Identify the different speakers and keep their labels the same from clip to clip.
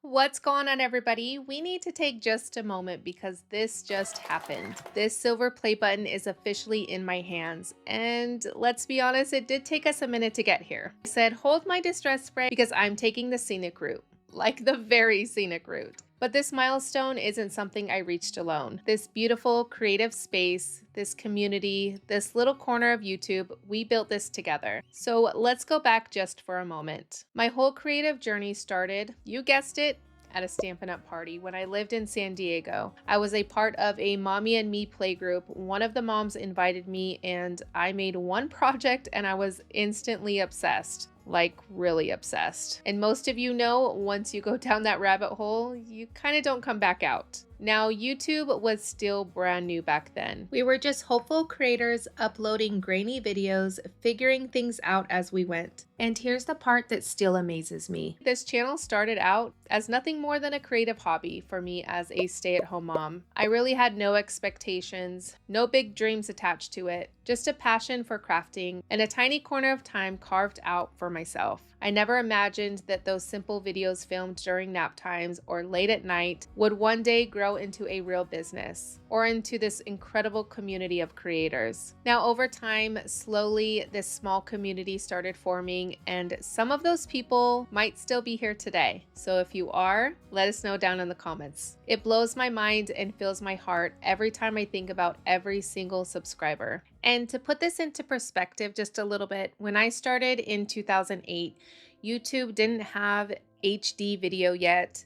Speaker 1: What's going on, everybody? We need to take just a moment because this just happened. This silver play button is officially in my hands, and let's be honest, it did take us a minute to get here. I said, hold my distress spray because I'm taking the scenic route, like the very scenic route. But this milestone isn't something I reached alone. This beautiful creative space, this community, this little corner of YouTube, we built this together. So let's go back just for a moment. My whole creative journey started, you guessed it, at a Stampin' Up party when I lived in San Diego. I was a part of a Mommy and Me playgroup. One of the moms invited me and I made one project and I was instantly obsessed. Like really obsessed. And most of you know, once you go down that rabbit hole, you kind of don't come back out. Now, YouTube was still brand new back then. We were just hopeful creators uploading grainy videos, figuring things out as we went. And here's the part that still amazes me. This channel started out as nothing more than a creative hobby for me as a stay-at-home mom. I really had no expectations, no big dreams attached to it, just a passion for crafting and a tiny corner of time carved out for myself. I never imagined that those simple videos filmed during nap times or late at night would one day grow into a real business or into this incredible community of creators. Now, over time, slowly, this small community started forming, and some of those people might still be here today. So if you are, let us know down in the comments. It blows my mind and fills my heart every time I think about every single subscriber. And to put this into perspective just a little bit, when I started in 2008, YouTube didn't have HD video yet.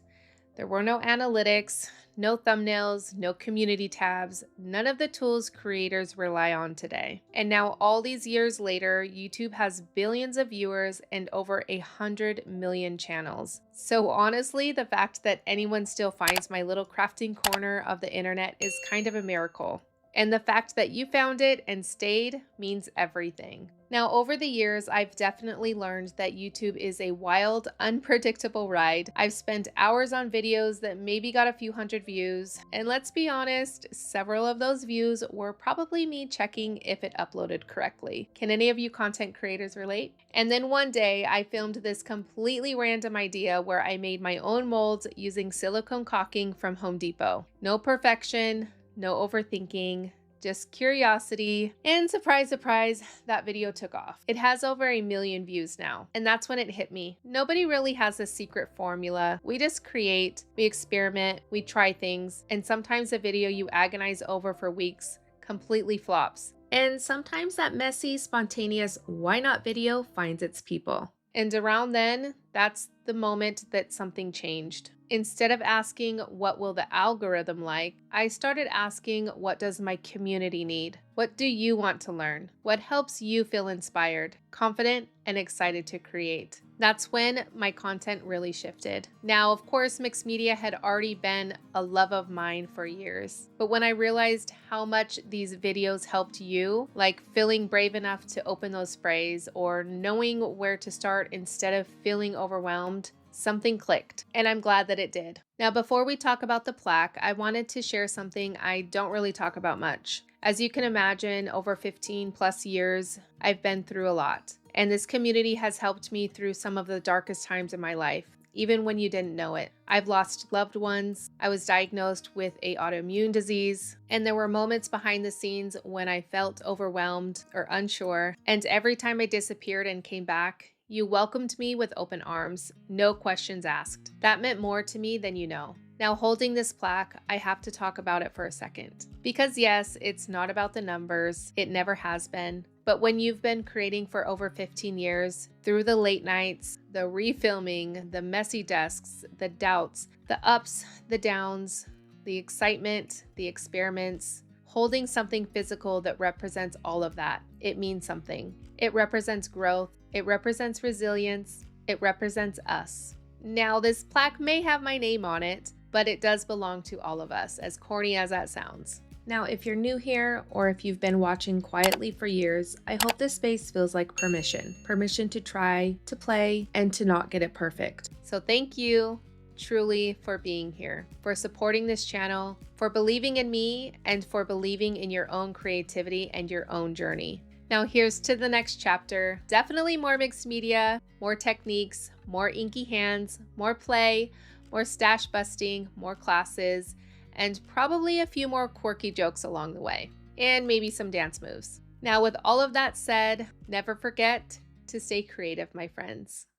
Speaker 1: There were no analytics, no thumbnails, no community tabs, none of the tools creators rely on today. And now all these years later, YouTube has billions of viewers and over 100 million channels. So honestly, the fact that anyone still finds my little crafting corner of the internet is kind of a miracle. And the fact that you found it and stayed means everything. Now, over the years, I've definitely learned that YouTube is a wild, unpredictable ride. I've spent hours on videos that maybe got a few hundred views. And let's be honest, several of those views were probably me checking if it uploaded correctly. Can any of you content creators relate? And then one day, I filmed this completely random idea where I made my own molds using silicone caulking from Home Depot. No perfection, no overthinking, just curiosity, and surprise, surprise, that video took off. It has over 1 million views now, and that's when it hit me. Nobody really has a secret formula. We just create, we experiment, we try things, and sometimes a video you agonize over for weeks completely flops. And sometimes that messy, spontaneous, why not video finds its people. And around then, that's the moment that something changed. Instead of asking, what will the algorithm like? I started asking, what does my community need? What do you want to learn? What helps you feel inspired, confident, and excited to create? That's when my content really shifted. Now, of course, mixed media had already been a love of mine for years. But when I realized how much these videos helped you, like feeling brave enough to open those sprays or knowing where to start instead of feeling overwhelmed, something clicked, and I'm glad that it did. Now, before we talk about the plaque, I wanted to share something I don't really talk about much. As you can imagine, over 15 plus years, I've been through a lot. And this community has helped me through some of the darkest times in my life, even when you didn't know it. I've lost loved ones. I was diagnosed with an autoimmune disease, and there were moments behind the scenes when I felt overwhelmed or unsure. And every time I disappeared and came back, you welcomed me with open arms, no questions asked. That meant more to me than you know. Now, holding this plaque, I have to talk about it for a second. Because yes, it's not about the numbers, it never has been. But when you've been creating for over 15 years, through the late nights, the refilming, the messy desks, the doubts, the ups, the downs, the excitement, the experiments, holding something physical that represents all of that, it means something. It represents growth. It represents resilience. It represents us. Now, this plaque may have my name on it, but it does belong to all of us, as corny as that sounds. Now, if you're new here or if you've been watching quietly for years, I hope this space feels like permission. Permission to try, to play, and to not get it perfect. So thank you truly for being here, for supporting this channel, for believing in me, and for believing in your own creativity and your own journey. Now here's to the next chapter. Definitely more mixed media, more techniques, more inky hands, more play, more stash busting, more classes, and probably a few more quirky jokes along the way, and maybe some dance moves. Now, with all of that said, never forget to stay creative, my friends.